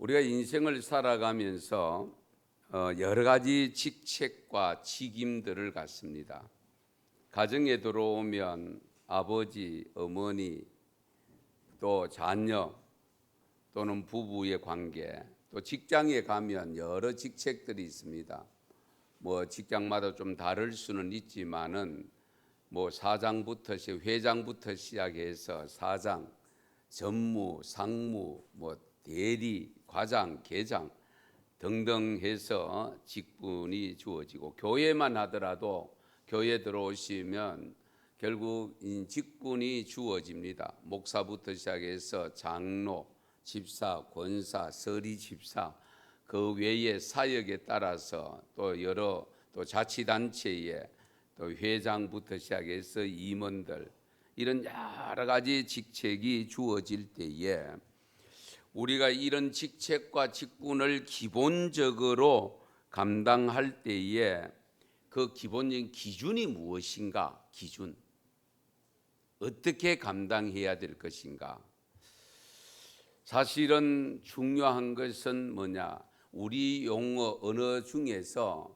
우리가 인생을 살아가면서 여러 가지 직책과 직임들을 갖습니다. 가정에 들어오면 아버지, 어머니, 또 자녀 또는 부부의 관계, 또 직장에 가면 여러 직책들이 있습니다. 직장마다 좀 다를 수는 있지만은 사장부터 회장부터 시작해서 사장, 전무, 상무, 대리, 과장, 계장 등등 해서 직분이 주어지고, 교회만 하더라도 교회 들어오시면 결국 직분이 주어집니다. 목사부터 시작해서 장로, 집사, 권사, 서리 집사, 그 외의 사역에 따라서 또 자치단체에 또 회장부터 시작해서 임원들, 이런 여러 가지 직책이 주어질 때에 우리가 이런 직책과 직분을 기본적으로 감당할 때에 그 기본적인 기준이 무엇인가? 기준. 어떻게 감당해야 될 것인가? 사실은 중요한 것은 뭐냐? 우리 용어 언어 중에서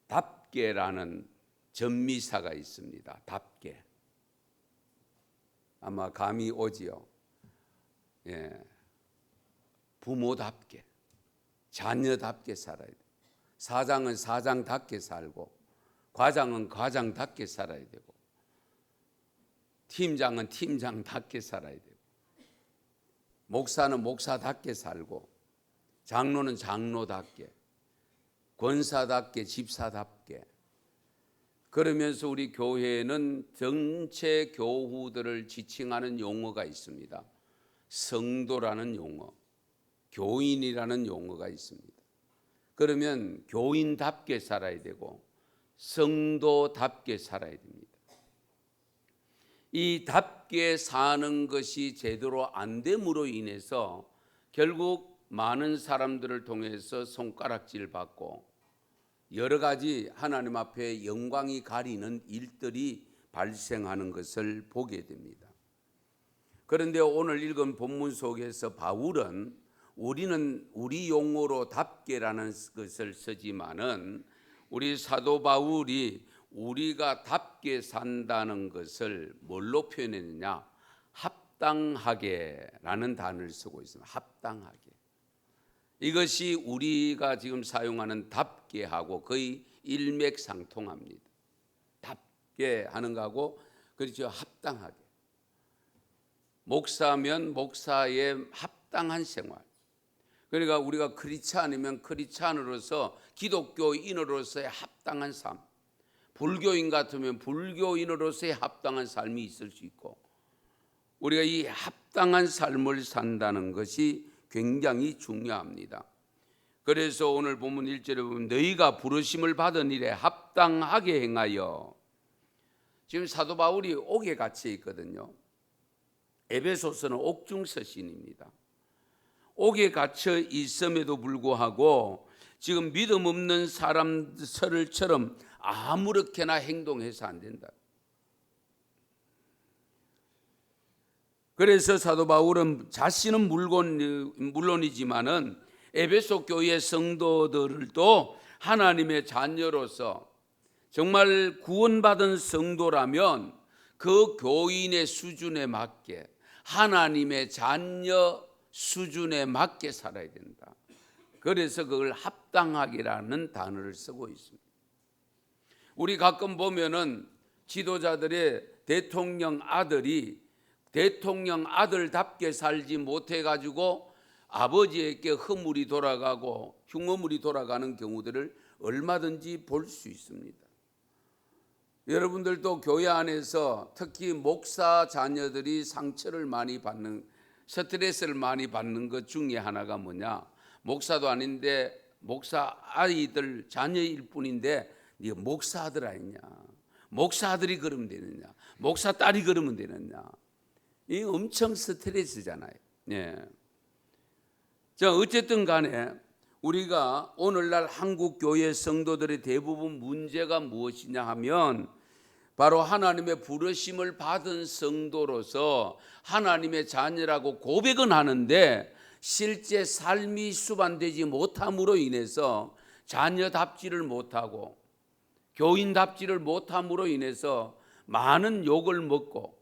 답게라는 전미사가 있습니다. 답게. 아마 감이 오지요. 부모답게, 자녀답게 살아야 돼요. 사장은 사장답게 살고, 과장은 과장답게 살아야 되고, 팀장은 팀장답게 살아야 되고, 목사는 목사답게 살고, 장로는 장로답게, 권사답게, 집사답게. 그러면서 우리 교회에는 전체 교우들을 지칭하는 용어가 있습니다. 성도라는 용어, 교인이라는 용어가 있습니다. 그러면 교인답게 살아야 되고 성도답게 살아야 됩니다. 이 답게 사는 것이 제대로 안 됨으로 인해서 결국 많은 사람들을 통해서 손가락질 받고 여러 가지 하나님 앞에 영광이 가리는 일들이 발생하는 것을 보게 됩니다. 그런데 오늘 읽은 본문 속에서 바울은 우리는 우리 용어로 답게라는 것을 쓰지만은 우리 사도 바울이 우리가 답게 산다는 것을 뭘로 표현했느냐? 합당하게라는 단어를 쓰고 있습니다. 합당하게. 이것이 우리가 지금 사용하는 답게하고 거의 일맥상통합니다. 답게 하는 거하고 그렇죠. 합당하게. 목사면 목사의 합당한 생활. 그러니까 우리가 크리스찬이면 크리스찬으로서 기독교인으로서의 합당한 삶, 불교인 같으면 불교인으로서의 합당한 삶이 있을 수 있고, 우리가 이 합당한 삶을 산다는 것이 굉장히 중요합니다. 그래서 오늘 본문 1절에 보면 너희가 부르심을 받은 일에 합당하게 행하여, 지금 사도 바울이 옥에 갇혀 있거든요. 에베소서는 옥중서신입니다. 옥에 갇혀 있음에도 불구하고 지금 믿음 없는 사람들처럼 아무렇게나 행동해서 안 된다. 그래서 사도 바울은 자신은 물론이지만은 에베소 교회 성도들도 하나님의 자녀로서 정말 구원받은 성도라면 그 교인의 수준에 맞게 하나님의 자녀 수준에 맞게 살아야 된다. 그래서 그걸 합당하게라는 단어를 쓰고 있습니다. 우리 가끔 보면은 지도자들의 대통령 아들이 대통령 아들답게 살지 못해가지고 아버지에게 허물이 돌아가고 흉어물이 돌아가는 경우들을 얼마든지 볼 수 있습니다. 여러분들도 교회 안에서 특히 목사 자녀들이 상처를 많이 받는, 스트레스를 많이 받는 것 중에 하나가 뭐냐? 목사도 아닌데 목사 아이들 자녀일 뿐인데 네가 목사 아들 아니냐? 목사 아들이 그러면 되느냐? 목사 딸이 그러면 되느냐? 이 엄청 스트레스잖아요. 자, 어쨌든 간에 우리가 오늘날 한국 교회 성도들의 대부분 문제가 무엇이냐 하면 바로 하나님의 부르심을 받은 성도로서 하나님의 자녀라고 고백은 하는데 실제 삶이 수반되지 못함으로 인해서 자녀답지를 못하고 교인답지를 못함으로 인해서 많은 욕을 먹고,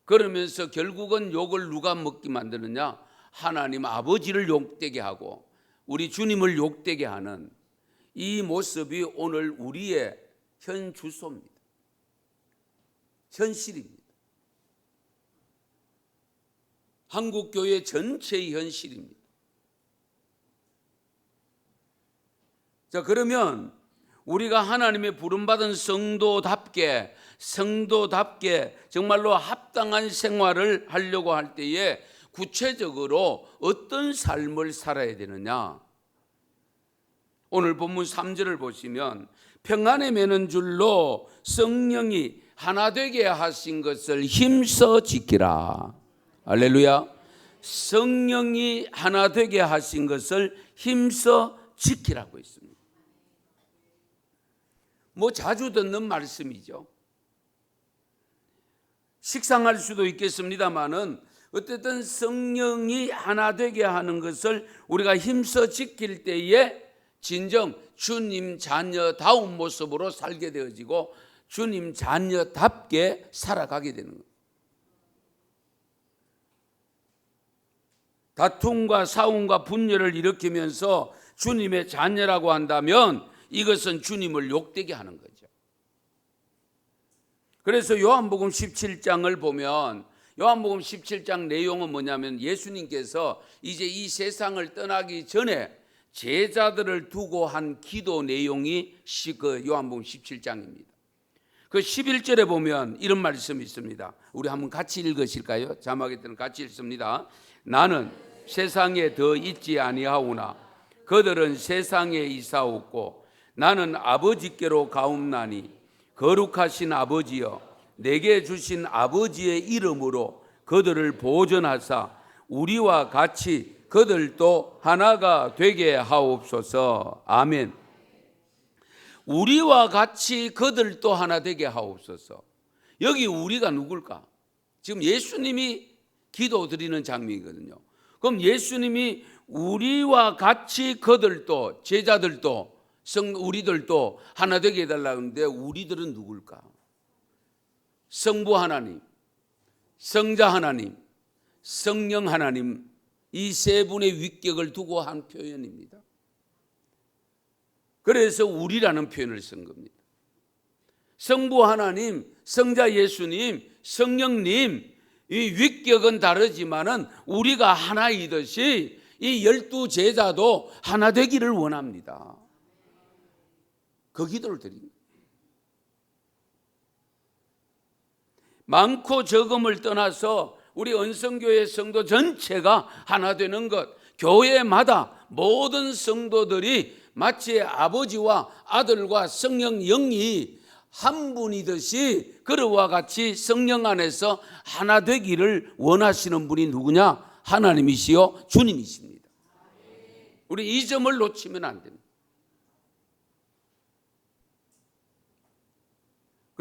그러면서 결국은 욕을 누가 먹게 만드느냐? 하나님 아버지를 욕되게 하고 우리 주님을 욕되게 하는 이 모습이 오늘 우리의 현 주소입니다. 현실입니다. 한국교회 전체의 현실입니다. 자, 그러면 우리가 하나님의 부름받은 성도답게 정말로 합당한 생활을 하려고 할 때에 구체적으로 어떤 삶을 살아야 되느냐? 오늘 본문 3절을 보시면 평안에 매는 줄로 성령이 하나 되게 하신 것을 힘써 지키라. 할렐루야. 성령이 하나 되게 하신 것을 힘써 지키라고 했습니다. 뭐 자주 듣는 말씀이죠. 식상할 수도 있겠습니다만은 어쨌든 성령이 하나 되게 하는 것을 우리가 힘써 지킬 때에 진정 주님 자녀다운 모습으로 살게 되어지고 주님 자녀답게 살아가게 되는 거예요. 다툼과 싸움과 분열을 일으키면서 주님의 자녀라고 한다면 이것은 주님을 욕되게 하는 거죠. 그래서 요한복음 17장을 보면 요한복음 17장 내용은 뭐냐면 예수님께서 이제 이 세상을 떠나기 전에 제자들을 두고 한 기도 내용이 그 요한복음 17장입니다. 그 11절에 보면 이런 말씀이 있습니다. 우리 한번 같이 읽으실까요? 자막에 뜨는 같이 읽습니다. 나는 세상에 더 있지 아니하오나 그들은 세상에 이사옵고 나는 아버지께로 가옵나니 거룩하신 아버지여 내게 주신 아버지의 이름으로 그들을 보존하사 우리와 같이 그들도 하나가 되게 하옵소서. 아멘. 우리와 같이 그들도 하나 되게 하옵소서. 여기 우리가 누굴까? 지금 예수님이 기도드리는 장면이거든요. 그럼 예수님이 우리와 같이 그들도 제자들도 우리들도 하나 되게 해달라고 하는데 우리들은 누굴까? 성부 하나님, 성자 하나님, 성령 하나님, 이 세 분의 위격을 두고 한 표현입니다. 그래서 우리라는 표현을 쓴 겁니다. 성부 하나님, 성자 예수님, 성령님, 이 위격은 다르지만은 우리가 하나이듯이 이 12 제자도 하나 되기를 원합니다. 그 기도를 드립니다. 많고 적음을 떠나서 우리 언성교회 성도 전체가 하나 되는 것, 교회마다 모든 성도들이 마치 아버지와 아들과 성령 영이 한 분이듯이 그와 같이 성령 안에서 하나 되기를 원하시는 분이 누구냐? 하나님이시요 주님이십니다. 우리 이 점을 놓치면 안 됩니다.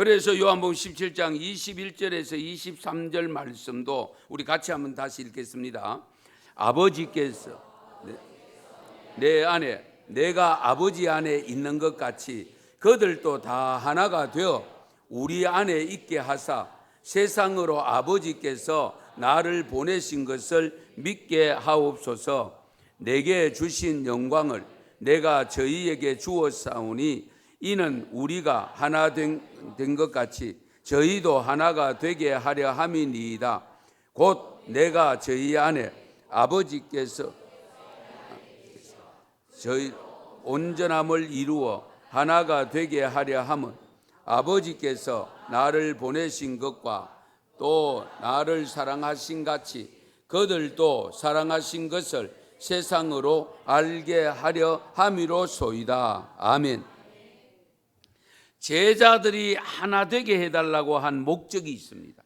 그래서 요한복음 17장 21절에서 23절 말씀도 우리 같이 한번 다시 읽겠습니다. 아버지께서 내 안에 내가 아버지 안에 있는 것 같이 그들도 다 하나가 되어 우리 안에 있게 하사 세상으로 아버지께서 나를 보내신 것을 믿게 하옵소서. 내게 주신 영광을 내가 저희에게 주었사오니 이는 우리가 하나 된 것 같이 저희도 하나가 되게 하려 함이니이다. 곧 내가 저희 안에 아버지께서 저희 온전함을 이루어 하나가 되게 하려 함은 아버지께서 나를 보내신 것과 또 나를 사랑하신 같이 그들도 사랑하신 것을 세상으로 알게 하려 함이로소이다. 아멘. 제자들이 하나 되게 해달라고 한 목적이 있습니다.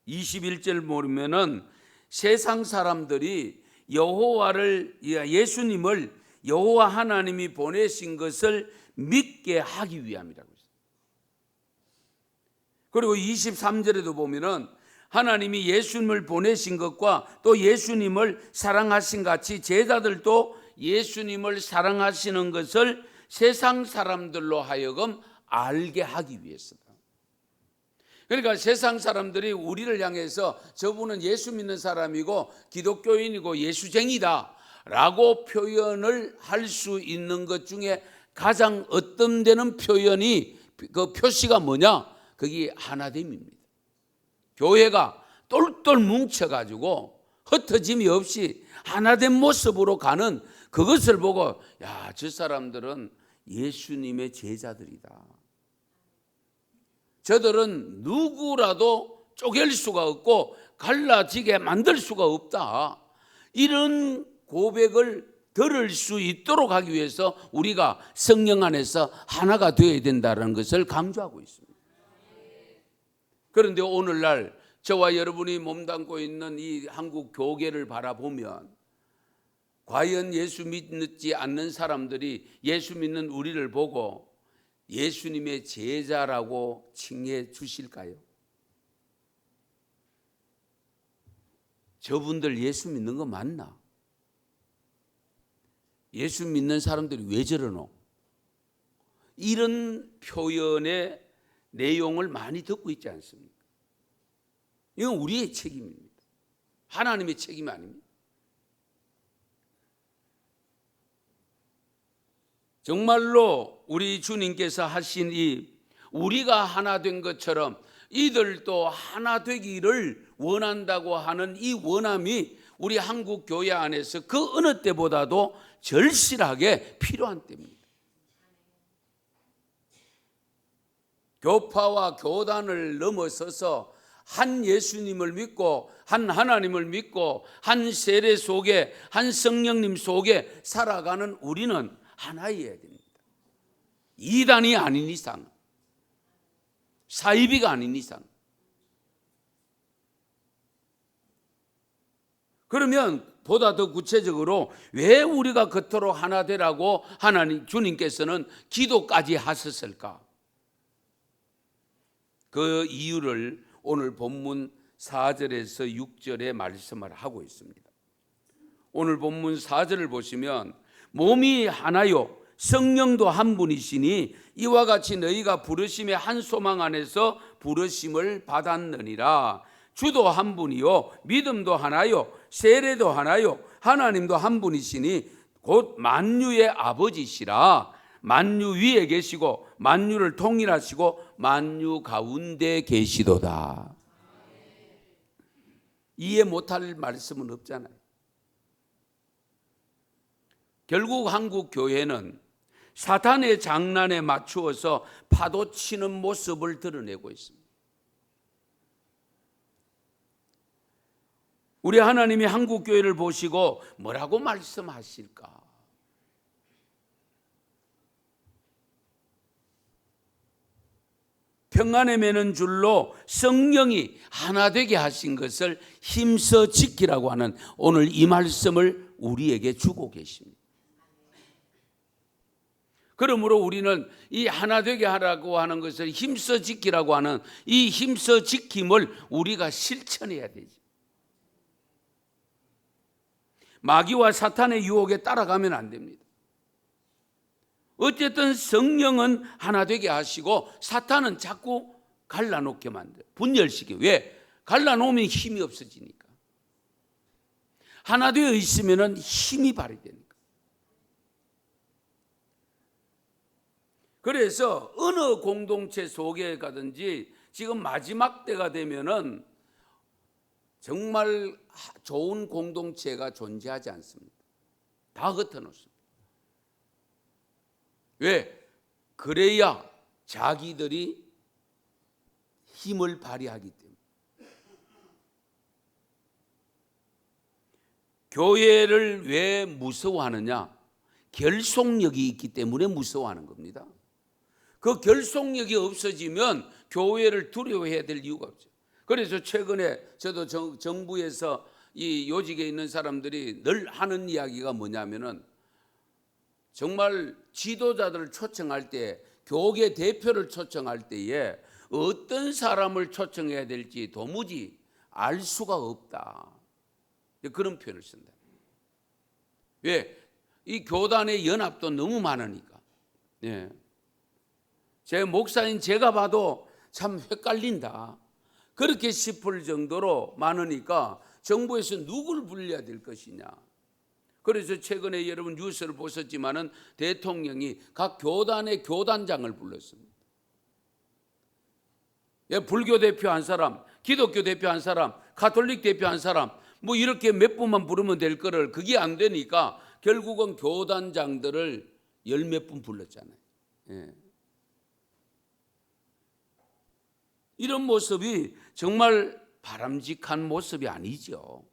21절 보면은 세상 사람들이 예수님을 여호와 하나님이 보내신 것을 믿게 하기 위함이라고 했어요. 그리고 23절에도 보면은 하나님이 예수님을 보내신 것과 또 예수님을 사랑하신 같이 제자들도 예수님을 사랑하시는 것을 세상 사람들로 하여금 알게 하기 위해서다. 그러니까 세상 사람들이 우리를 향해서 저분은 예수 믿는 사람이고 기독교인이고 예수쟁이다 라고 표현을 할 수 있는 것 중에 가장 어떤 데는 표현이 그 표시가 뭐냐? 그게 하나됨입니다. 교회가 똘똘 뭉쳐가지고 흩어짐이 없이 하나된 모습으로 가는 그것을 보고 야, 저 사람들은 예수님의 제자들이다. 저들은 누구라도 쪼갤 수가 없고 갈라지게 만들 수가 없다. 이런 고백을 들을 수 있도록 하기 위해서 우리가 성령 안에서 하나가 되어야 된다는 것을 강조하고 있습니다. 그런데 오늘날 저와 여러분이 몸담고 있는 이 한국 교계를 바라보면 과연 예수 믿지 않는 사람들이 예수 믿는 우리를 보고 예수님의 제자라고 칭해 주실까요? 저분들 예수 믿는 거 맞나? 예수 믿는 사람들이 왜 저러노? 이런 표현의 내용을 많이 듣고 있지 않습니까? 이건 우리의 책임입니다. 하나님의 책임이 아닙니다. 정말로 우리 주님께서 하신 이 우리가 하나 된 것처럼 이들도 하나 되기를 원한다고 하는 이 원함이 우리 한국 교회 안에서 그 어느 때보다도 절실하게 필요한 때입니다. 교파와 교단을 넘어서서 한 예수님을 믿고 한 하나님을 믿고 한 세례 속에 한 성령님 속에 살아가는 우리는 하나여야 됩니다. 이단이 아닌 이상, 사이비가 아닌 이상. 그러면 보다 더 구체적으로 왜 우리가 그토록 하나 되라고 하나님 주님께서는 기도까지 하셨을까? 그 이유를 오늘 본문 4절에서 6절에 말씀을 하고 있습니다. 오늘 본문 4절을 보시면 몸이 하나요 성령도 한 분이시니 이와 같이 너희가 부르심의 한 소망 안에서 부르심을 받았느니라. 주도 한 분이요 믿음도 하나요 세례도 하나요 하나님도 한 분이시니 곧 만유의 아버지시라. 만유 위에 계시고 만유를 통일하시고 만유 가운데 계시도다. 이해 못할 말씀은 없잖아요. 결국 한국 교회는 사탄의 장난에 맞추어서 파도치는 모습을 드러내고 있습니다. 우리 하나님이 한국 교회를 보시고 뭐라고 말씀하실까? 평안에 매는 줄로 성령이 하나 되게 하신 것을 힘써 지키라고 하는 오늘 이 말씀을 우리에게 주고 계십니다. 그러므로 우리는 이 하나 되게 하라고 하는 것을 힘써 지키라고 하는 이 힘써 지킴을 우리가 실천해야 되죠. 마귀와 사탄의 유혹에 따라가면 안 됩니다. 어쨌든 성령은 하나 되게 하시고 사탄은 자꾸 갈라놓게 만들어요. 분열시켜요. 왜? 갈라놓으면 힘이 없어지니까. 하나 되어 있으면 힘이 발휘되니까. 그래서 어느 공동체 속에 가든지 지금 마지막 때가 되면은 정말 좋은 공동체가 존재하지 않습니다. 다 흩어놓습니다. 왜? 그래야 자기들이 힘을 발휘하기 때문에. 교회를 왜 무서워하느냐? 결속력이 있기 때문에 무서워하는 겁니다. 그 결속력이 없어지면 교회를 두려워해야 될 이유가 없죠. 그래서 최근에 저도 정부에서 이 요직에 있는 사람들이 늘 하는 이야기가 뭐냐면은 정말 지도자들을 초청할 때, 교계 대표를 초청할 때에 어떤 사람을 초청해야 될지 도무지 알 수가 없다. 그런 표현을 쓴다. 왜? 이 교단의 연합도 너무 많으니까. 예. 제 목사인 제가 봐도 참 헷갈린다. 그렇게 싶을 정도로 많으니까 정부에서 누굴 불려야 될 것이냐. 그래서 최근에 여러분 뉴스를 보셨지만은 대통령이 각 교단의 교단장을 불렀습니다. 예, 불교 대표 한 사람, 기독교 대표 한 사람, 가톨릭 대표 한 사람, 뭐 이렇게 몇 분만 부르면 될 거를 그게 안 되니까 결국은 교단장들을 열 몇 분 불렀잖아요. 예. 이런 모습이 정말 바람직한 모습이 아니죠.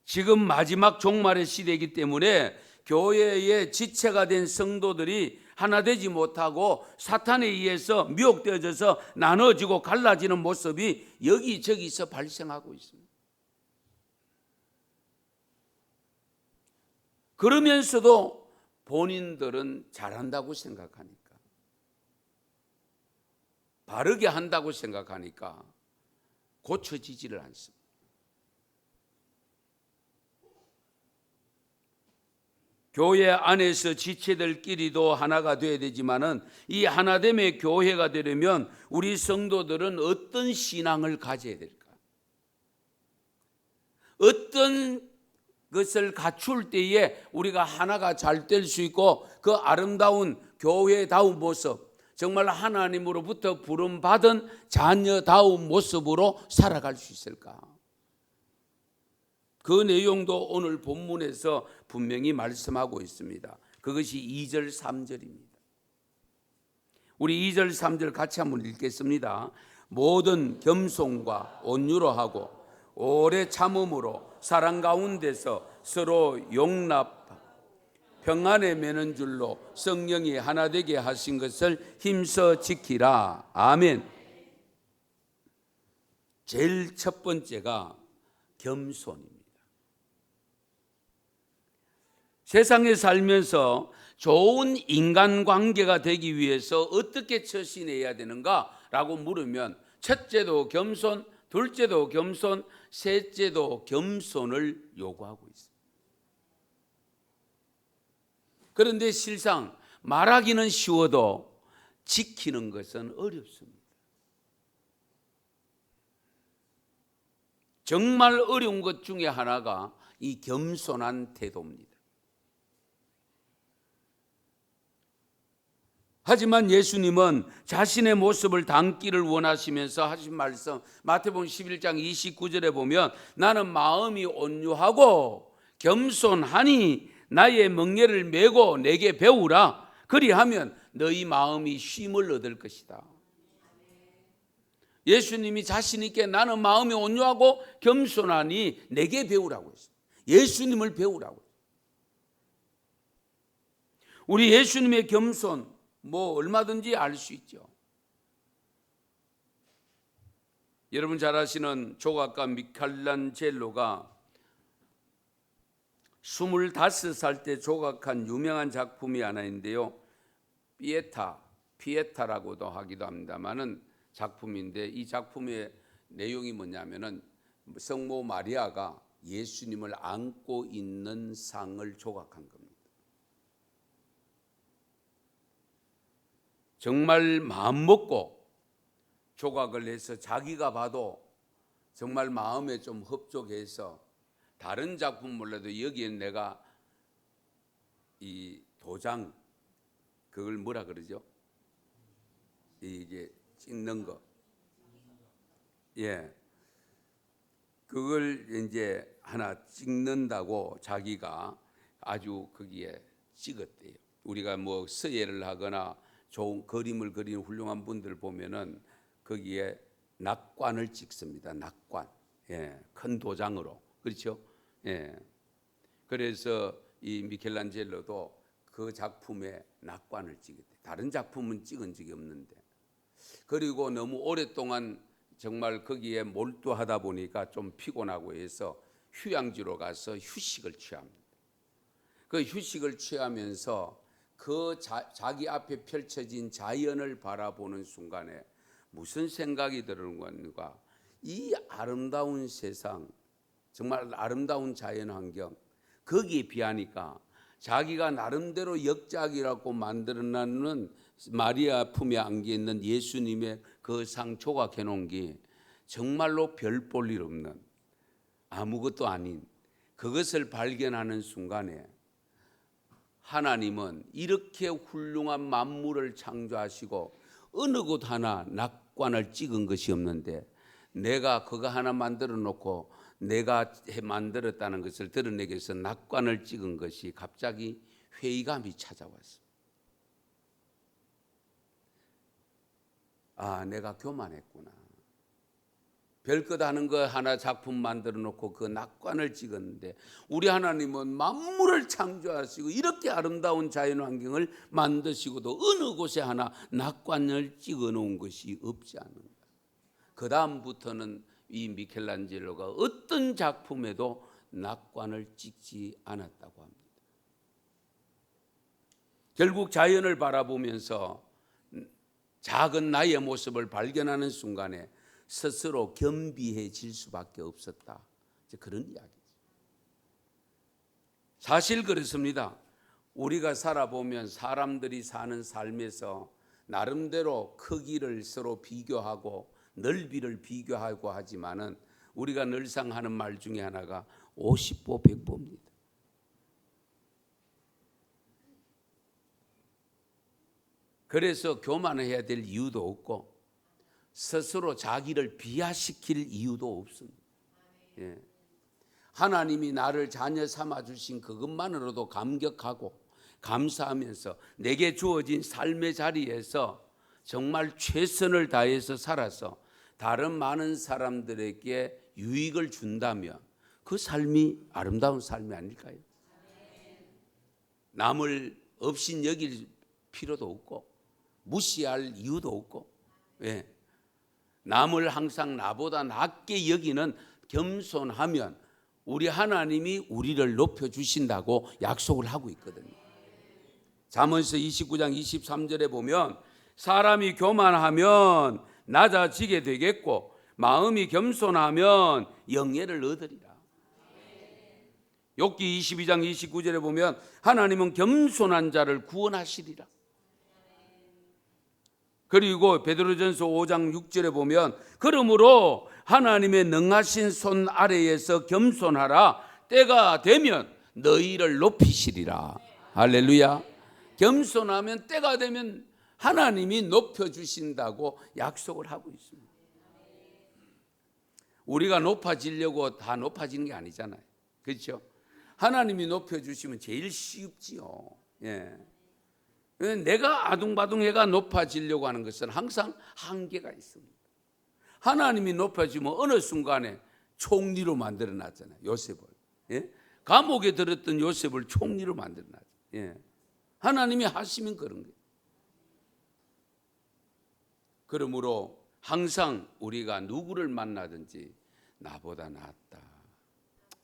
지금 마지막 종말의 시대이기 때문에 교회의 지체가 된 성도들이 하나 되지 못하고 사탄에 의해서 미혹되어져서 나눠지고 갈라지는 모습이 여기저기서 발생하고 있습니다. 그러면서도 본인들은 잘한다고 생각하니까, 바르게 한다고 생각하니까 고쳐지지를 않습니다. 교회 안에서 지체들끼리도 하나가 되어야 되지만은 이 하나됨의 교회가 되려면 우리 성도들은 어떤 신앙을 가져야 될까? 어떤 것을 갖출 때에 우리가 하나가 잘 될 수 있고 그 아름다운 교회다운 모습, 정말 하나님으로부터 부름받은 자녀다운 모습으로 살아갈 수 있을까? 그 내용도 오늘 본문에서 분명히 말씀하고 있습니다. 그것이 2절 3절입니다. 우리 2절 3절 같이 한번 읽겠습니다. 모든 겸손과 온유로 하고 오래 참음으로 사랑 가운데서 서로 용납 평안에 매는 줄로 성령이 하나 되게 하신 것을 힘써 지키라. 아멘. 제일 첫 번째가 겸손입니다. 세상에 살면서 좋은 인간관계가 되기 위해서 어떻게 처신해야 되는가라고 물으면 첫째도 겸손, 둘째도 겸손, 셋째도 겸손을 요구하고 있습니다. 그런데 실상 말하기는 쉬워도 지키는 것은 어렵습니다. 정말 어려운 것 중에 하나가 이 겸손한 태도입니다. 하지만 예수님은 자신의 모습을 담기를 원하시면서 하신 말씀 마태복음 11장 29절에 보면 나는 마음이 온유하고 겸손하니 나의 멍에를 메고 내게 배우라. 그리하면 너희 마음이 쉼을 얻을 것이다. 예수님이 자신 있게 나는 마음이 온유하고 겸손하니 내게 배우라고 했어요. 예수님을 배우라고 했어요. 우리 예수님의 겸손 뭐 얼마든지 알 수 있죠. 여러분 잘 아시는 조각가 미켈란젤로가 25살 때 조각한 유명한 작품이 하나 있는데요. 피에타라고도 하기도 합니다만은 작품인데 이 작품의 내용이 뭐냐면은 성모 마리아가 예수님을 안고 있는 상을 조각한 겁니다. 정말 마음먹고 조각을 해서 자기가 봐도 정말 마음에 좀 흡족해서 다른 작품 몰라도 여기엔 내가 이 도장 그걸 뭐라 그러죠? 이게 찍는 거. 예. 그걸 이제 하나 찍는다고 자기가 아주 거기에 찍었대요. 우리가 뭐 서예를 하거나 좋은 그림을 그리는 훌륭한 분들 보면은 거기에 낙관을 찍습니다. 낙관. 예, 큰 도장으로. 그렇죠? 예. 그래서 이 미켈란젤로도 그 작품에 낙관을 찍었대. 다른 작품은 찍은 적이 없는데. 그리고 너무 오랫동안 정말 거기에 몰두하다 보니까 좀 피곤하고 해서 휴양지로 가서 휴식을 취합니다. 그 휴식을 취하면서 그 자기 앞에 펼쳐진 자연을 바라보는 순간에 무슨 생각이 드는 건가? 이 아름다운 세상, 정말 아름다운 자연환경, 거기에 비하니까 자기가 나름대로 역작이라고 만들어놨는 마리아 품에 안겨 있는 예수님의 그 상 조각해 놓은 게 정말로 별 볼 일 없는, 아무것도 아닌 그것을 발견하는 순간에 하나님은 이렇게 훌륭한 만물을 창조하시고 어느 곳 하나 낙관을 찍은 것이 없는데, 내가 그거 하나 만들어 놓고 내가 만들었다는 것을 드러내기 위해서 낙관을 찍은 것이 갑자기 회의감이 찾아왔어. 아, 내가 교만했구나. 별것 하는 거 하나 작품 만들어 놓고 그 낙관을 찍었는데, 우리 하나님은 만물을 창조하시고 이렇게 아름다운 자연환경을 만드시고도 어느 곳에 하나 낙관을 찍어 놓은 것이 없지 않은가. 그 다음부터는 이 미켈란젤로가 어떤 작품에도 낙관을 찍지 않았다고 합니다. 결국 자연을 바라보면서 작은 나의 모습을 발견하는 순간에 스스로 겸비해질 수밖에 없었다. 그런 이야기죠. 사실 그렇습니다. 우리가 살아보면 사람들이 사는 삶에서 나름대로 크기를 서로 비교하고 넓이를 비교하고 하지만은 우리가 늘상 하는 말 중에 하나가 50보 100보입니다. 그래서 교만해야 될 이유도 없고 스스로 자기를 비하시킬 이유도 없습니다. 예. 하나님이 나를 자녀 삼아 주신 그것만으로도 감격하고 감사하면서 내게 주어진 삶의 자리에서 정말 최선을 다해서 살아서 다른 많은 사람들에게 유익을 준다면 그 삶이 아름다운 삶이 아닐까요? 남을 없인 여길 필요도 없고 무시할 이유도 없고, 예. 남을 항상 나보다 낮게 여기는 겸손하면 우리 하나님이 우리를 높여주신다고 약속을 하고 있거든요. 잠언서 29장 23절에 보면 사람이 교만하면 낮아지게 되겠고 마음이 겸손하면 영예를 얻으리라. 욥기 22장 29절에 보면 하나님은 겸손한 자를 구원하시리라. 그리고 베드로전서 5장 6절에 보면 그러므로 하나님의 능하신 손 아래에서 겸손하라. 때가 되면 너희를 높이시리라. 할렐루야. 겸손하면 때가 되면 하나님이 높여주신다고 약속을 하고 있습니다. 우리가 높아지려고 다 높아지는 게 아니잖아요. 그렇죠? 하나님이 높여주시면 제일 쉽지요. 예. 내가 아둥바둥해가 높아지려고 하는 것은 항상 한계가 있습니다. 하나님이 높아지면 어느 순간에 총리로 만들어놨잖아요. 요셉을. 예? 감옥에 들었던 요셉을 총리로 만들어놨죠. 예. 하나님이 하시면 그런 거예요. 그러므로 항상 우리가 누구를 만나든지 나보다 낫다.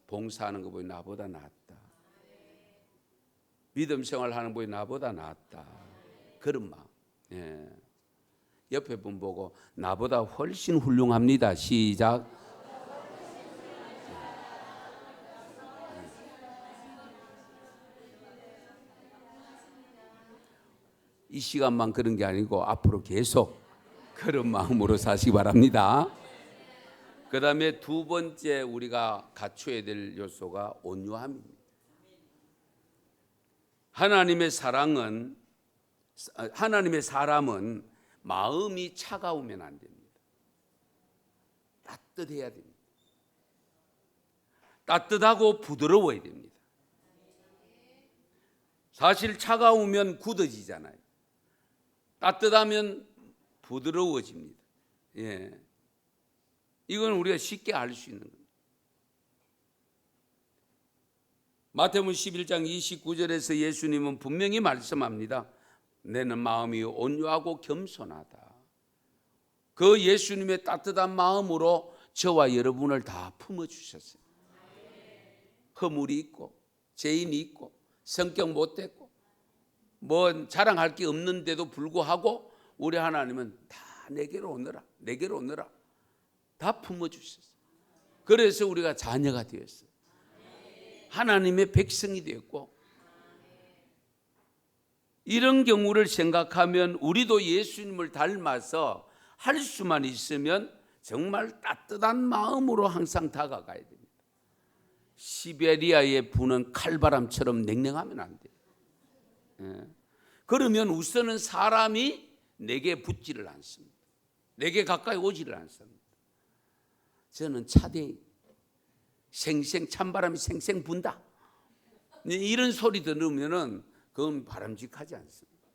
봉사하는 거 보니 나보다 낫다. 믿음 생활하는 분이 나보다 낫다. 그런 마음. 예. 옆에 분 보고 나보다 훨씬 훌륭합니다. 시작. 이 시간만 그런 게 아니고 앞으로 계속 그런 마음으로 사시기 바랍니다. 그 다음에 두 번째 우리가 갖춰야 될 요소가 온유함입니다. 하나님의 사람은 마음이 차가우면 안 됩니다. 따뜻해야 됩니다. 따뜻하고 부드러워야 됩니다. 사실 차가우면 굳어지잖아요. 따뜻하면 부드러워집니다. 예. 이건 우리가 쉽게 알 수 있는 겁니다. 마태복음 11장 29절에서 예수님은 분명히 말씀합니다. 내는 마음이 온유하고 겸손하다. 그 예수님의 따뜻한 마음으로 저와 여러분을 다 품어주셨어요. 허물이 있고 죄인이 있고 성격 못됐고 뭐 자랑할 게 없는데도 불구하고 우리 하나님은 다 내게로 오너라, 내게로 오너라. 다 품어주셨어요. 그래서 우리가 자녀가 되었어요. 하나님의 백성이 되었고, 이런 경우를 생각하면 우리도 예수님을 닮아서 할 수만 있으면 정말 따뜻한 마음으로 항상 다가가야 됩니다. 시베리아에 부는 칼바람처럼 냉랭하면 안 돼요. 그러면 우선은 사람이 내게 붙지를 않습니다. 내게 가까이 오지를 않습니다. 저는 차대에 찬바람이 생생 분다, 이런 소리 들으면은 그건 바람직하지 않습니다.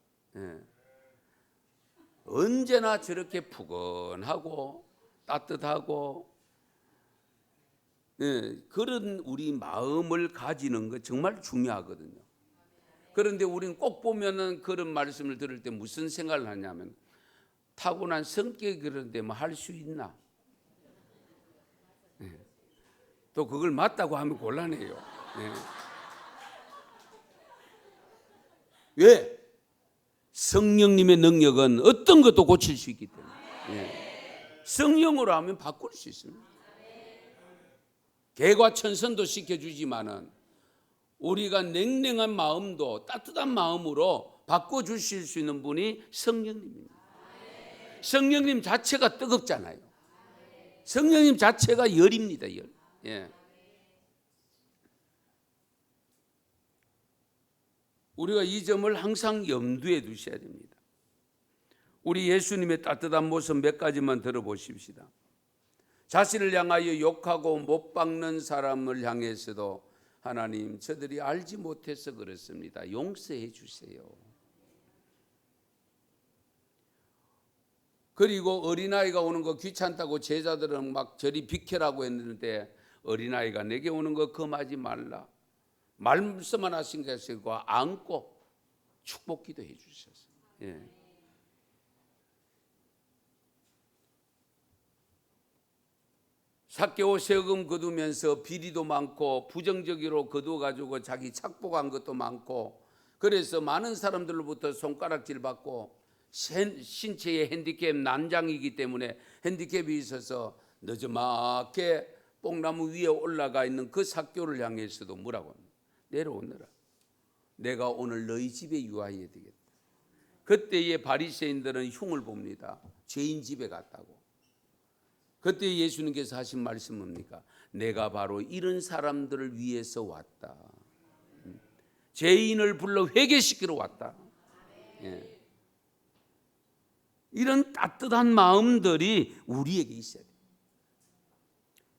언제나 저렇게 푸근하고 따뜻하고 그런 우리 마음을 가지는 것 정말 중요하거든요. 그런데 우리는 꼭 보면은 그런 말씀을 들을 때 무슨 생각을 하냐면, 타고난 성격이 그런데 뭐 할 수 있나? 또 그걸 맞다고 하면 곤란해요. 왜? 성령님의 능력은 어떤 것도 고칠 수 있기 때문에. 성령으로 하면 바꿀 수 있습니다. 개과천선도 시켜주지만은 우리가 냉랭한 마음도 따뜻한 마음으로 바꿔주실 수 있는 분이 성령님입니다. 성령님 자체가 뜨겁잖아요. 성령님 자체가 열입니다. 열. 우리가 이 점을 항상 염두에 두셔야 됩니다. 우리 예수님의 따뜻한 모습 몇 가지만 들어보십시다. 자신을 향하여 욕하고 못 박는 사람을 향해서도 하나님, 저들이 알지 못해서 그렇습니다, 용서해 주세요. 그리고 어린아이가 오는 거 귀찮다고 제자들은 막 저리 비켜라고 했는데, 어린아이가 내게 오는 거 금하지 말라, 말씀만 하신 것과 안고 축복 기도해 주셨어요. 삭개오 세금 거두면서 비리도 많고 부정적으로 거두어가지고 자기 착복한 것도 많고, 그래서 많은 사람들로부터 손가락질 받고, 신체의 핸디캡 난장이기 때문에 핸디캡이 있어서 너저맣게 뽕나무 위에 올라가 있는 그 삭개오를 향해서도 뭐라고 합니까? 내려오너라, 내가 오늘 너희 집에 유하여야 되겠다. 그때의 바리새인들은 흉을 봅니다. 죄인 집에 갔다고. 그때 예수님께서 하신 말씀 뭡니까? 내가 바로 이런 사람들을 위해서 왔다. 죄인을 불러 회개시키러 왔다. 이런 따뜻한 마음들이 우리에게 있어야 돼요.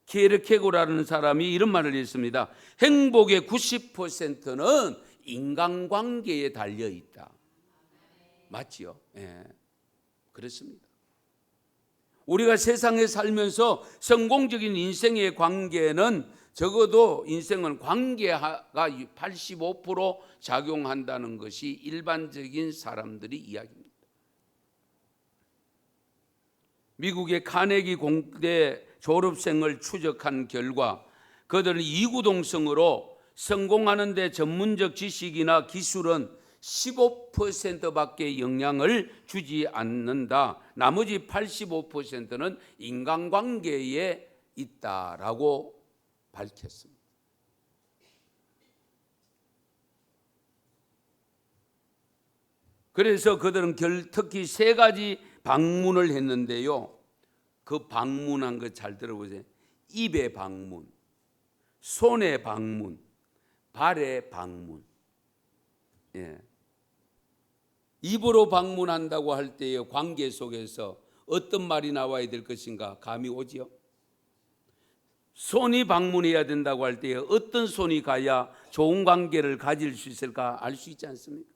케르케고라는 사람이 이런 말을 했습니다. 행복의 90%는 인간관계에 달려있다. 맞지요? 그렇습니다. 우리가 세상에 살면서 성공적인 인생의 관계는, 적어도 인생은 관계가 85% 작용한다는 것이 일반적인 사람들의 이야기입니다. 미국의 카네기 공대 졸업생을 추적한 결과 그들은 이구동성으로 성공하는 데 전문적 지식이나 기술은 15%밖에 영향을 주지 않는다. 나머지 85%는 인간관계에 있다라고 밝혔습니다. 그래서 그들은 특히 3가지 방문을 했는데요. 그 방문한 거 잘 들어보세요. 입의 방문, 손의 방문, 발의 방문. 입으로 방문한다고 할 때의 관계 속에서 어떤 말이 나와야 될 것인가 감이 오지요? 손이 방문해야 된다고 할 때에 어떤 손이 가야 좋은 관계를 가질 수 있을까 알 수 있지 않습니까?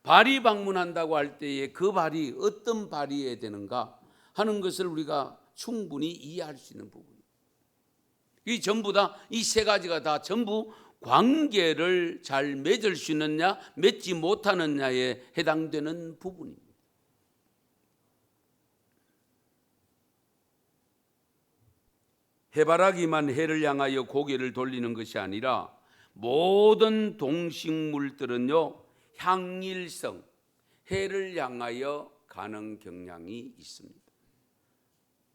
발이 방문한다고 할 때에 그 발이 어떤 발이어야 되는가 하는 것을 우리가 충분히 이해할 수 있는 부분입니다. 이 전부 다, 이 3가지가 다 전부 관계를 잘 맺을 수 있느냐 맺지 못하느냐에 해당되는 부분입니다. 해바라기만 해를 향하여 고개를 돌리는 것이 아니라 모든 동식물들은요, 향일성, 해를 향하여 가는 경향이 있습니다.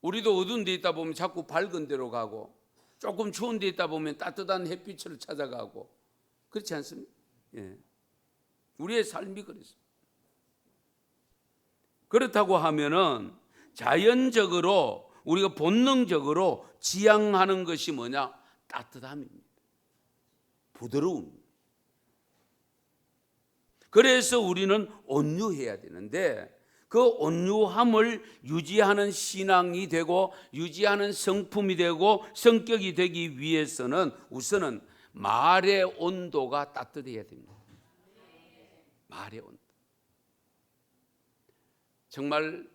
우리도 어두운 데 있다 보면 자꾸 밝은 데로 가고, 조금 추운 데 있다 보면 따뜻한 햇빛을 찾아가고, 그렇지 않습니까? 예. 우리의 삶이 그렇습니다. 그렇다고 하면은 자연적으로 우리가 본능적으로 지향하는 것이 뭐냐? 따뜻함입니다. 부드러움입니다. 그래서 우리는 온유해야 되는데, 그 온유함을 유지하는 신앙이 되고 유지하는 성품이 되고 성격이 되기 위해서는 우선은 말의 온도가 따뜻해야 됩니다. 말의 온도. 정말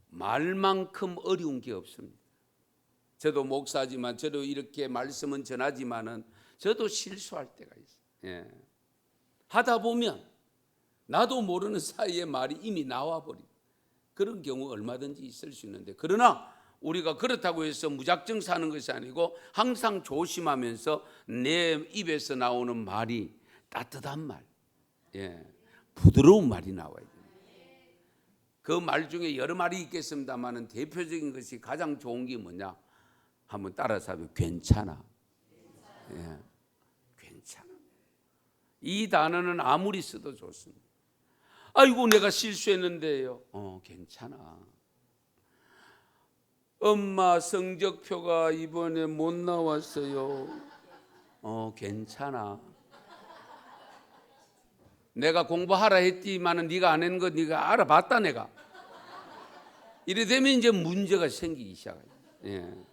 말만큼 어려운 게 없습니다. 저도 목사지만 저도 이렇게 말씀은 전하지만은 저도 실수할 때가 있어요. 예. 하다 보면 나도 모르는 사이에 말이 이미 나와버리고, 그런 경우 얼마든지 있을 수 있는데, 그러나 우리가 그렇다고 해서 무작정 사는 것이 아니고 항상 조심하면서 내 입에서 나오는 말이 따뜻한 말, 예, 부드러운 말이 나와야 됩니다. 그 말 중에 여러 말이 있겠습니다만 대표적인 것이 가장 좋은 게 뭐냐? 한번 따라서 하면 괜찮아. 예, 괜찮아. 이 단어는 아무리 써도 좋습니다. 아이고 내가 실수했는데요. 괜찮아. 엄마 성적표가 이번에 못 나왔어요. 괜찮아. 내가 공부하라 했지만은 네가 안 한 거 네가 알아봤다 내가. 이래 되면 이제 문제가 생기기 시작해요. 예.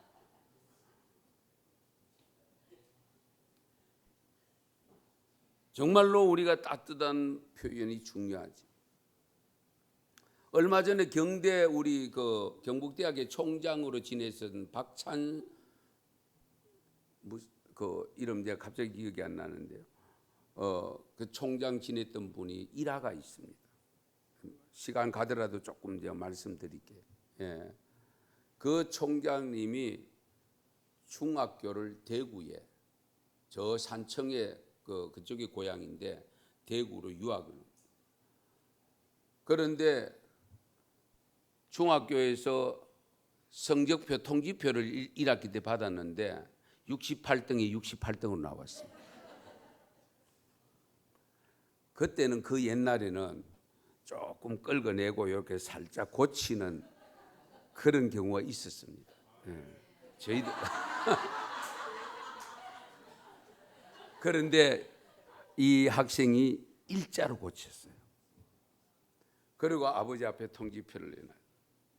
정말로 우리가 따뜻한 표현이 중요하지. 얼마 전에 경대 우리 그 경북대학의 총장으로 지냈던 박찬 그 이름 제가 갑자기 기억이 안 나는데요. 그 총장 지냈던 분이 일화가 있습니다. 시간 가더라도 조금 제가 말씀드릴게요. 예. 그 총장님이 중학교를 대구에, 저 산청에 그쪽이 고향인데 대구로 유학을. 그런데 중학교에서 성적표 통지표를 1학기 때 받았는데 68등에 68등으로 나왔어요. 그때는 그 옛날에는 조금 끌어내고 이렇게 살짝 고치는 그런 경우가 있었습니다. 예. 저희도 그런데 이 학생이 일자로 고쳤어요. 그리고 아버지 앞에 통지표를 내놔요.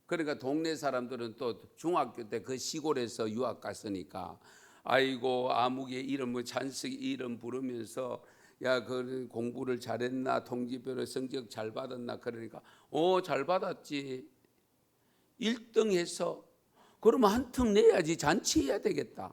그러니까 동네 사람들은 또 중학교 때 그 시골에서 유학 갔으니까 아이고 아무개 이름 뭐 찬식 이름 부르면서 야 그 공부를 잘했나, 통지표를 성적 잘 받았나, 그러니까 잘 받았지. 1등 해서 그러면 한 턱 내야지, 잔치해야 되겠다.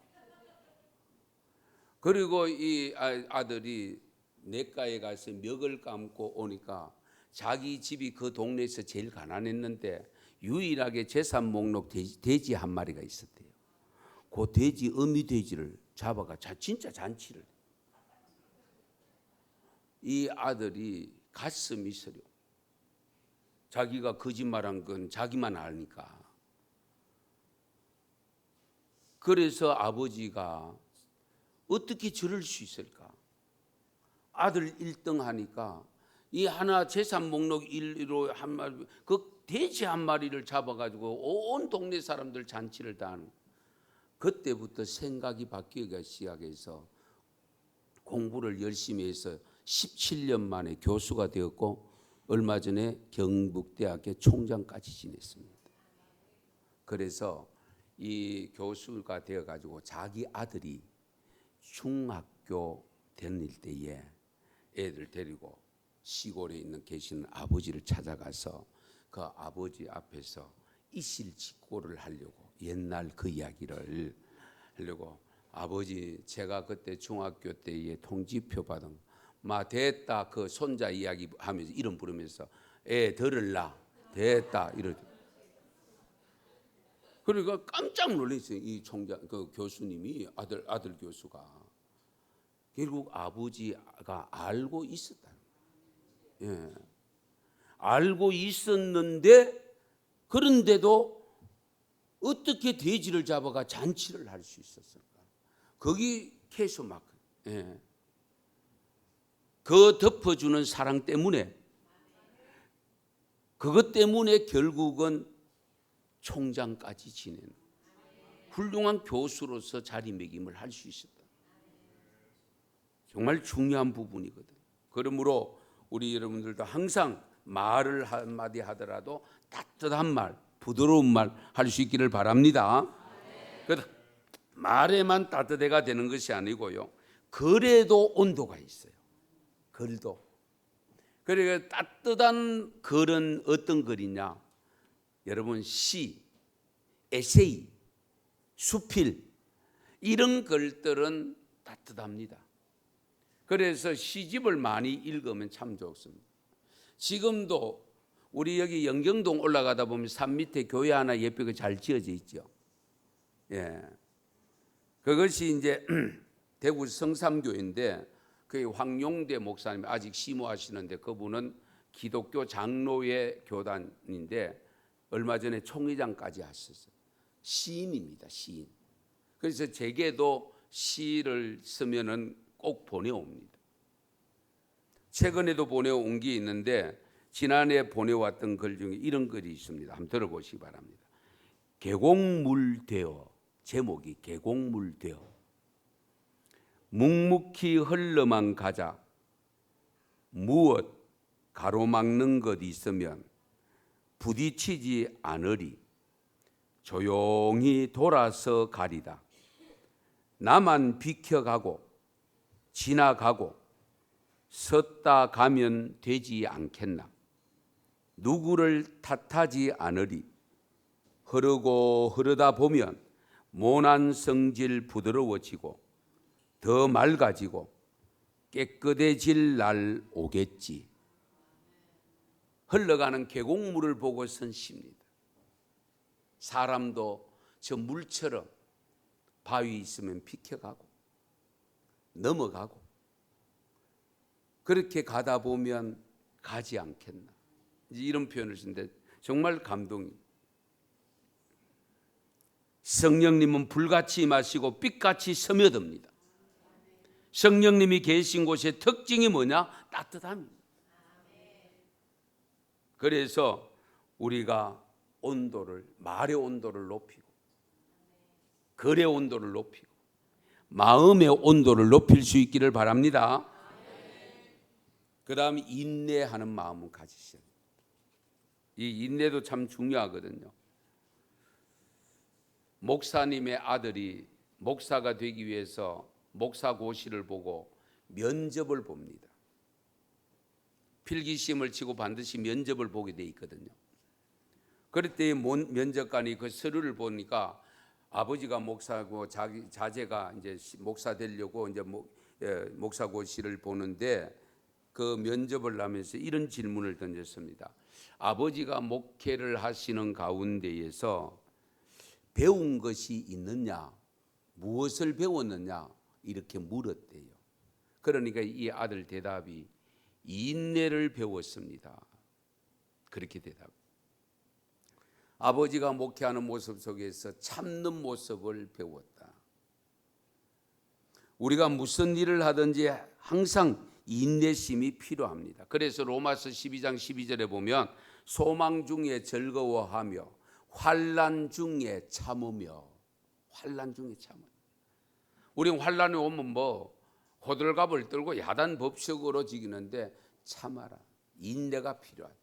그리고 이 아들이 내과에 가서 멱을 감고 오니까 자기 집이 그 동네에서 제일 가난했는데 유일하게 재산 목록 돼지 한 마리가 있었대요. 그 돼지, 어미 돼지를 잡아가 진짜 잔치를. 이 아들이 가슴이 시려. 자기가 거짓말한 건 자기만 아니까. 그래서 아버지가 어떻게 저럴 수 있을까? 아들 1등 하니까 이 하나 재산 목록 1위로 한 마리, 그 돼지 한 마리를 잡아가지고 온 동네 사람들 잔치를 다 하는. 그때부터 생각이 바뀌기 시작해서 공부를 열심히 해서 17년 만에 교수가 되었고 얼마 전에 경북대학교 총장까지 지냈습니다. 그래서 이 교수가 되어가지고 자기 아들이 중학교 다닐 때에 애들 데리고 시골에 계시는 아버지를 찾아가서 그 아버지 앞에서 이실직고를 하려고, 옛날 그 이야기를 하려고, 아버지 제가 그때 중학교 때에 통지표 받은 마 됐다, 그 손자 이야기 하면서 이름 부르면서 애 들을라 됐다 이러죠. 그러니까 깜짝 놀랐어요. 이 총장 그 교수님이 아들 교수가 결국 아버지가 알고 있었다. 예. 알고 있었는데 그런데도 어떻게 돼지를 잡아가 잔치를 할 수 있었을까? 거기 캐서 막 그 덮어주는 사랑 때문에, 그것 때문에 결국은 총장까지 지내는 훌륭한 교수로서 자리매김을 할 수 있었다. 정말 중요한 부분이거든. 그러므로 우리 여러분들도 항상 말을 한마디 하더라도 따뜻한 말, 부드러운 말 할 수 있기를 바랍니다. 말에만 따뜻해가 되는 것이 아니고요, 글에도 온도가 있어요. 글도. 그러니까 따뜻한 글은 어떤 글이냐? 여러분, 시, 에세이, 수필, 이런 글들은 따뜻합니다. 그래서 시집을 많이 읽으면 참 좋습니다. 지금도 우리 여기 영경동 올라가다 보면 산 밑에 교회 하나 예쁘게 잘 지어져 있죠. 그것이 이제 대구 성삼교인데, 그 황용대 목사님 아직 시무하시는데, 그분은 기독교 장로회 교단인데 얼마 전에 총회장까지 하셨어요. 시인입니다, 시인. 그래서 제게도 시를 쓰면은 꼭 보내옵니다. 최근에도 보내온 게 있는데, 지난해 보내왔던 글 중에 이런 글이 있습니다. 한번 들어보시기 바랍니다. 계곡물되어, 제목이 계곡물되어 묵묵히 흘러만 가자. 무엇 가로막는 것 있으면 부딪히지 않으리. 조용히 돌아서 가리다. 나만 비켜가고 지나가고 섰다 가면 되지 않겠나. 누구를 탓하지 않으리. 흐르고 흐르다 보면 모난 성질 부드러워지고 더 맑아지고 깨끗해질 날 오겠지. 흘러가는 계곡물을 보고 선 시입니다. 사람도 저 물처럼 바위 있으면 비켜가고 넘어가고 그렇게 가다 보면 가지 않겠나, 이런 표현을 쓰는데 정말 감동이. 성령님은 불같이 임하시고 빛같이 스며듭니다. 성령님이 계신 곳의 특징이 뭐냐? 따뜻함입니다. 그래서 우리가 온도를, 말의 온도를 높이고 글의 온도를 높이고 마음의 온도를 높일 수 있기를 바랍니다. 그 다음에 인내하는 마음을 가지셔야 됩니다. 이 인내도 참 중요하거든요. 목사님의 아들이 목사가 되기 위해서 목사고시를 보고 면접을 봅니다. 필기시험을 치고 반드시 면접을 보게 돼 있거든요. 그럴 때 면접관이 그 서류를 보니까 아버지가 목사고 자제가 이제 목사 되려고 이제 목사고시를 보는데, 그 면접을 하면서 이런 질문을 던졌습니다. 아버지가 목회를 하시는 가운데에서 배운 것이 있느냐, 무엇을 배웠느냐, 이렇게 물었대요. 그러니까 이 아들 대답이 인내를 배웠습니다. 그렇게 대답. 아버지가 목회하는 모습 속에서 참는 모습을 배웠다. 우리가 무슨 일을 하든지 항상 인내심이 필요합니다. 그래서 로마서 12장 12절에 보면 소망 중에 즐거워하며 환난 중에 참으며, 환난 중에 참으며. 우리는 환난이 오면 뭐 호들갑을 떨고 야단 법석으로 지기는데 참아라. 인내가 필요하다.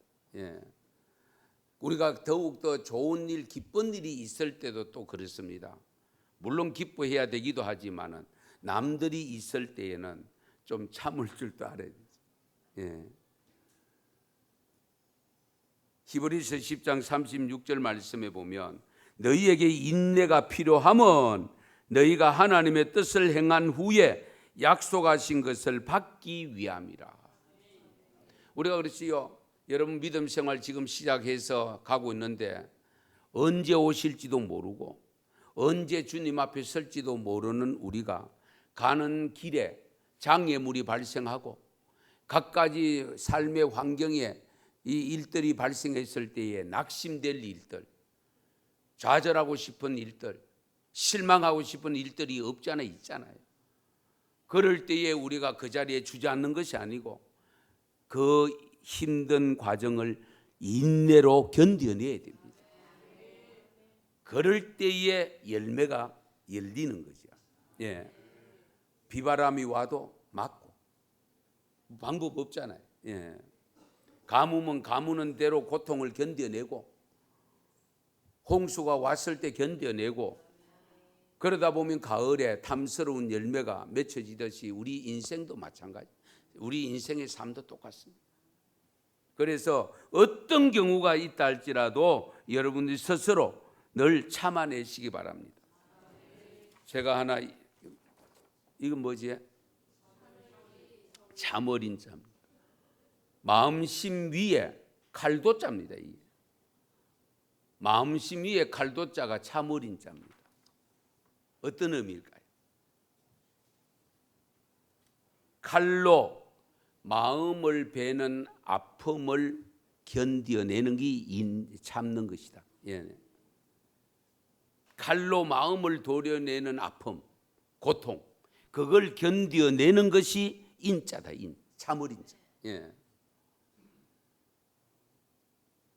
우리가 더욱더 좋은 일, 기쁜 일이 있을 때도 또 그렇습니다. 물론 기뻐해야 되기도 하지만은 남들이 있을 때에는 좀 참을 줄도 알아야 되죠. 히브리서 10장 36절 말씀에 보면 너희에게 인내가 필요하면 너희가 하나님의 뜻을 행한 후에 약속하신 것을 받기 위함이라. 우리가 그렇지요. 여러분 믿음 생활 지금 시작해서 가고 있는데 언제 오실지도 모르고 언제 주님 앞에 설지도 모르는 우리가 가는 길에 장애물이 발생하고 갖가지 삶의 환경에 이 일들이 발생했을 때에 낙심될 일들, 좌절하고 싶은 일들, 실망하고 싶은 일들이 없잖아요, 있잖아요. 그럴 때에 우리가 그 자리에 주저앉는 것이 아니고 그 힘든 과정을 인내로 견뎌내야 됩니다. 그럴 때에 열매가 열리는 거죠. 예. 비바람이 와도 맞고 방법 없잖아요. 예. 가뭄은 가무는 대로 고통을 견뎌내고 홍수가 왔을 때 견뎌내고 그러다 보면 가을에 탐스러운 열매가 맺혀지듯이 우리 인생도 마찬가지. 우리 인생의 삶도 똑같습니다. 그래서 어떤 경우가 있다 할지라도 여러분들이 스스로 늘 참아내시기 바랍니다. 제가 하나, 이건 뭐지? 참어린 자입니다. 마음심 위에 칼도자입니다. 마음심 위에 칼도자가 참어린 자입니다. 어떤 의미일까요? 칼로 마음을 베는 아픔을 견뎌내는 게 참는 것이다. 예. 칼로 마음을 도려내는 아픔, 고통, 그걸 견뎌내는 것이 인자다. 참을 인자. 예.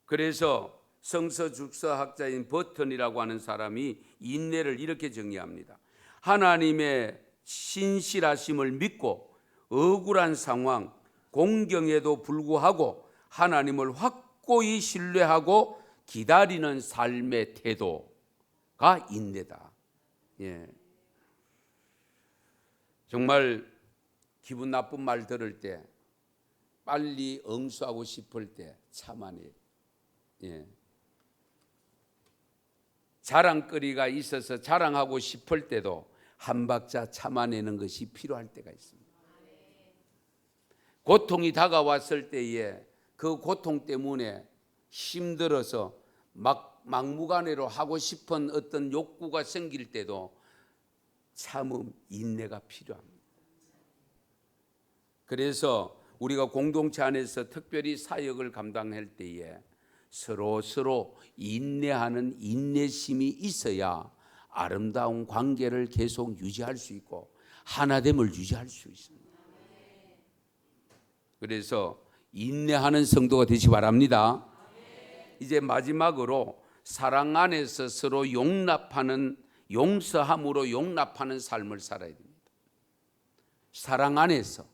그래서 성서죽서학자인 버튼이라고 하는 사람이 인내를 이렇게 정의합니다. 하나님의 신실하심을 믿고 억울한 상황, 공경에도 불구하고 하나님을 확고히 신뢰하고 기다리는 삶의 태도가 인내다. 예. 정말 기분 나쁜 말 들을 때, 빨리 응수하고 싶을 때 참아내요. 예. 자랑거리가 있어서 자랑하고 싶을 때도 한 박자 참아내는 것이 필요할 때가 있습니다. 고통이 다가왔을 때에 그 고통 때문에 힘들어서 막무가내로 하고 싶은 어떤 욕구가 생길 때도 참음, 인내가 필요합니다. 그래서 우리가 공동체 안에서 특별히 사역을 감당할 때에 서로 인내하는 인내심이 있어야 아름다운 관계를 계속 유지할 수 있고 하나됨을 유지할 수 있습니다. 그래서 인내하는 성도가 되시기 바랍니다. 이제 마지막으로 사랑 안에서 서로 용납하는, 용서함으로 용납하는 삶을 살아야 됩니다. 사랑 안에서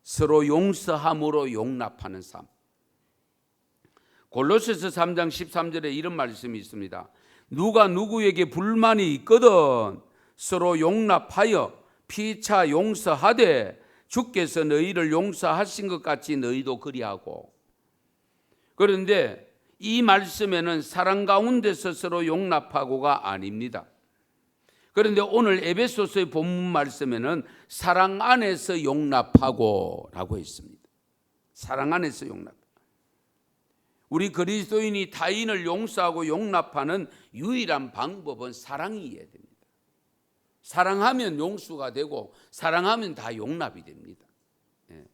서로 용서함으로 용납하는 삶. 골로새서 3장 13절에 이런 말씀이 있습니다. 누가 누구에게 불만이 있거든 서로 용납하여 피차 용서하되 주께서 너희를 용서하신 것 같이 너희도 그리하고. 그런데 이 말씀에는 사랑 가운데서 서로 용납하고가 아닙니다. 그런데 오늘 에베소서의 본문 말씀에는 사랑 안에서 용납하고라고 했습니다. 사랑 안에서 용납. 우리 그리스도인이 타인을 용서하고 용납하는 유일한 방법은 사랑이어야 됩니다. 사랑하면 용서가 되고 사랑하면 다 용납이 됩니다. 예.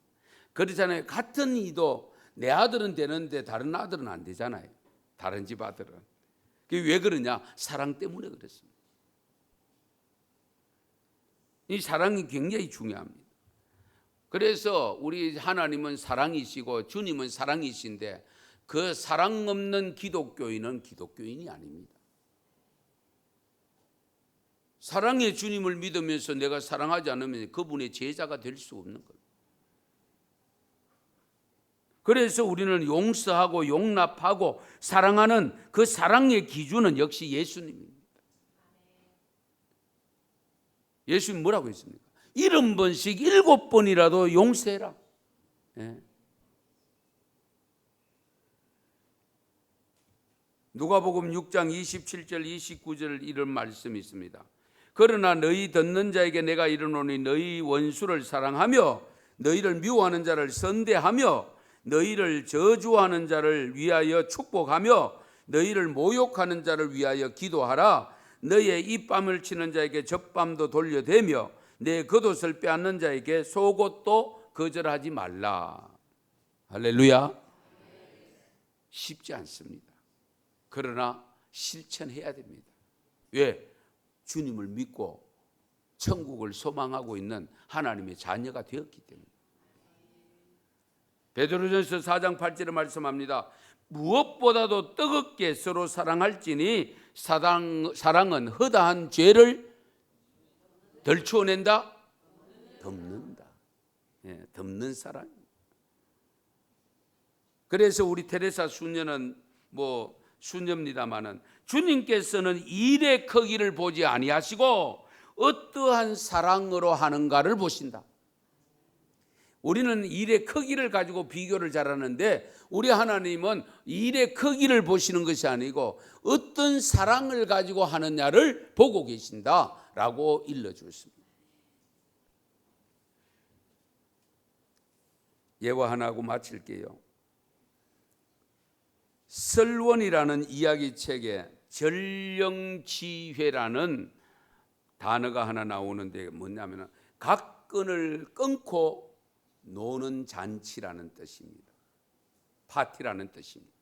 그렇잖아요. 같은 이도 내 아들은 되는데 다른 아들은 안 되잖아요. 다른 집 아들은. 그게 왜 그러냐? 사랑 때문에 그렇습니다. 이 사랑이 굉장히 중요합니다. 그래서 우리 하나님은 사랑이시고 주님은 사랑이신데 그 사랑 없는 기독교인은 기독교인이 아닙니다. 사랑의 주님을 믿으면서 내가 사랑하지 않으면 그분의 제자가 될 수 없는 거예요. 그래서 우리는 용서하고 용납하고 사랑하는 그 사랑의 기준은 역시 예수님입니다. 예수님 뭐라고 했습니까? 70번씩 7번이라도 용서해라. 예. 누가복음 6장 27절 29절 이런 말씀이 있습니다. 그러나 너희 듣는 자에게 내가 이르노니 너희 원수를 사랑하며 너희를 미워하는 자를 선대하며 너희를 저주하는 자를 위하여 축복하며 너희를 모욕하는 자를 위하여 기도하라. 너희의 입밤을 치는 자에게 젖밤도 돌려대며 내 겉옷을 빼앗는 자에게 속옷도 거절하지 말라. 할렐루야. 쉽지 않습니다. 그러나 실천해야 됩니다. 왜? 주님을 믿고 천국을 소망하고 있는 하나님의 자녀가 되었기 때문에. 베드로전서 4장 8절에 말씀합니다. 무엇보다도 뜨겁게 서로 사랑할지니 사랑은 허다한 죄를 덜추어낸다? 덮는다. 예, 덮는 사랑. 그래서 우리 테레사 수녀는 수녀입니다마는 주님께서는 일의 크기를 보지 아니하시고 어떠한 사랑으로 하는가를 보신다. 우리는 일의 크기를 가지고 비교를 잘하는데 우리 하나님은 일의 크기를 보시는 것이 아니고 어떤 사랑을 가지고 하느냐를 보고 계신다라고 일러주었습니다. 예화 하나 하고 마칠게요. 설원이라는 이야기책에 전령지회라는 단어가 하나 나오는데 뭐냐면 각 끈을 끊고 노는 잔치라는 뜻입니다. 파티라는 뜻입니다.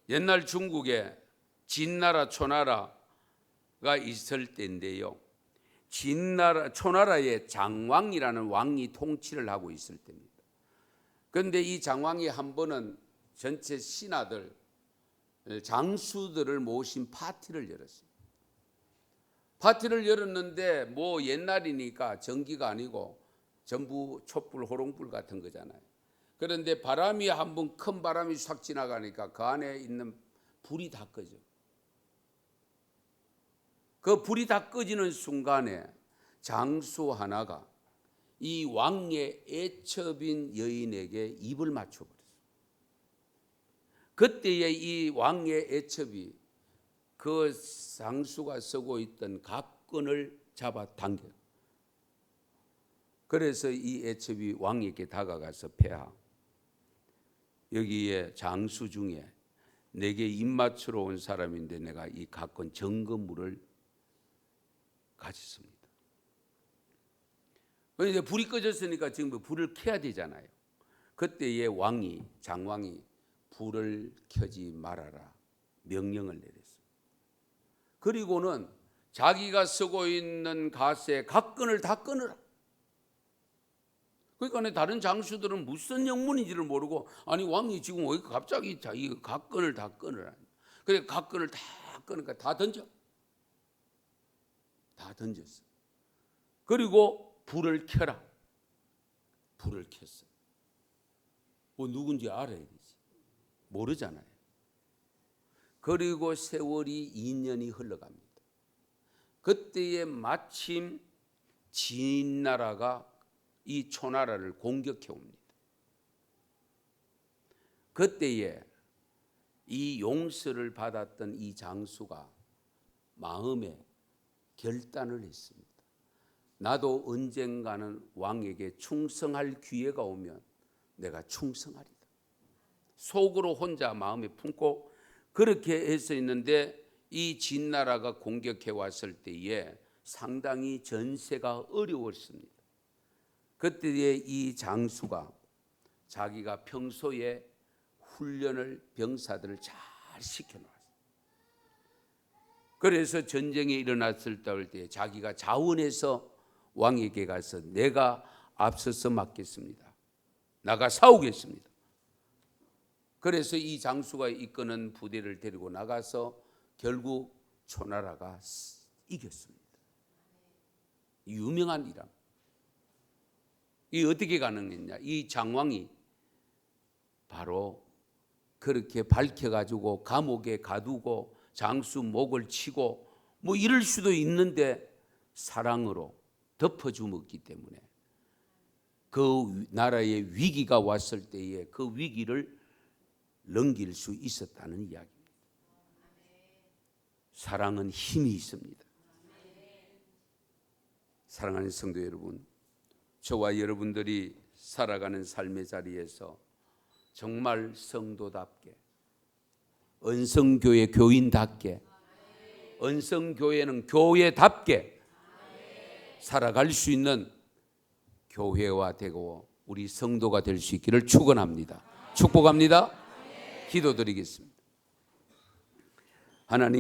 옛날 중국에 진나라 초나라가 있을 때인데요. 초나라의 장왕이라는 왕이 통치를 하고 있을 때입니다. 그런데 이 장왕이 한 번은 전체 신하들, 장수들을 모신 파티를 열었어요. 파티를 열었는데 옛날이니까 전기가 아니고 전부 촛불, 호롱불 같은 거잖아요. 그런데 바람이 한번 큰 바람이 싹 지나가니까 그 안에 있는 불이 다 꺼져. 그 불이 다 꺼지는 순간에 장수 하나가 이 왕의 애첩인 여인에게 입을 맞춰버렸어요. 그때에 이 왕의 애첩이 그 장수가 쓰고 있던 각끈을 잡아 당겨요. 그래서 이 애첩이 왕에게 다가가서 폐하, 여기에 장수 중에 내게 입 맞추러 온 사람인데 내가 이 각건 정금물을 가졌습니다. 그런데 불이 꺼졌으니까 지금 불을 켜야 되잖아요. 그때의 장왕이 불을 켜지 말아라 명령을 내렸어요. 그리고는 자기가 쓰고 있는 갓의 각건을 다 끊으라. 그러니까 다른 장수들은 무슨 영문인지를 모르고 아니 왕이 지금 왜 갑자기 자기 각건을 다 끊으라. 그래 각건을 다 끊으니까 다 던져. 다 던졌어. 그리고 불을 켜라. 불을 켰어. 누군지 알아야 되지. 모르잖아요. 그리고 세월이 2년이 흘러갑니다. 그때에 마침 진나라가 이 초나라를 공격해 옵니다. 그때에 이 용서를 받았던 이 장수가 마음에 결단을 했습니다. 나도 언젠가는 왕에게 충성할 기회가 오면 내가 충성하리다. 속으로 혼자 마음에 품고 그렇게 해서 있는데 이 진나라가 공격해 왔을 때에 상당히 전세가 어려웠습니다. 그때에 이 장수가 자기가 평소에 훈련을 병사들을 잘 시켜놨어요. 그래서 전쟁이 일어났을 때 자기가 자원해서 왕에게 가서 내가 앞서서 맡겠습니다. 나가 싸우겠습니다. 그래서 이 장수가 이끄는 부대를 데리고 나가서 결국 초나라가 이겼습니다. 유명한 일화. 이 어떻게 가능했냐? 이 장왕이 바로 그렇게 밝혀가지고 감옥에 가두고 장수 목을 치고 이럴 수도 있는데 사랑으로 덮어주었기 때문에 그 나라의 위기가 왔을 때에 그 위기를 넘길 수 있었다는 이야기입니다. 사랑은 힘이 있습니다. 사랑하는 성도 여러분, 저와 여러분들이 살아가는 삶의 자리에서 정말 성도답게, 언성교회 교인답게, 언성교회는 교회답게 살아갈 수 있는 교회와 되고 우리 성도가 될 수 있기를 축원합니다. 축복합니다. 기도드리겠습니다. 하나님,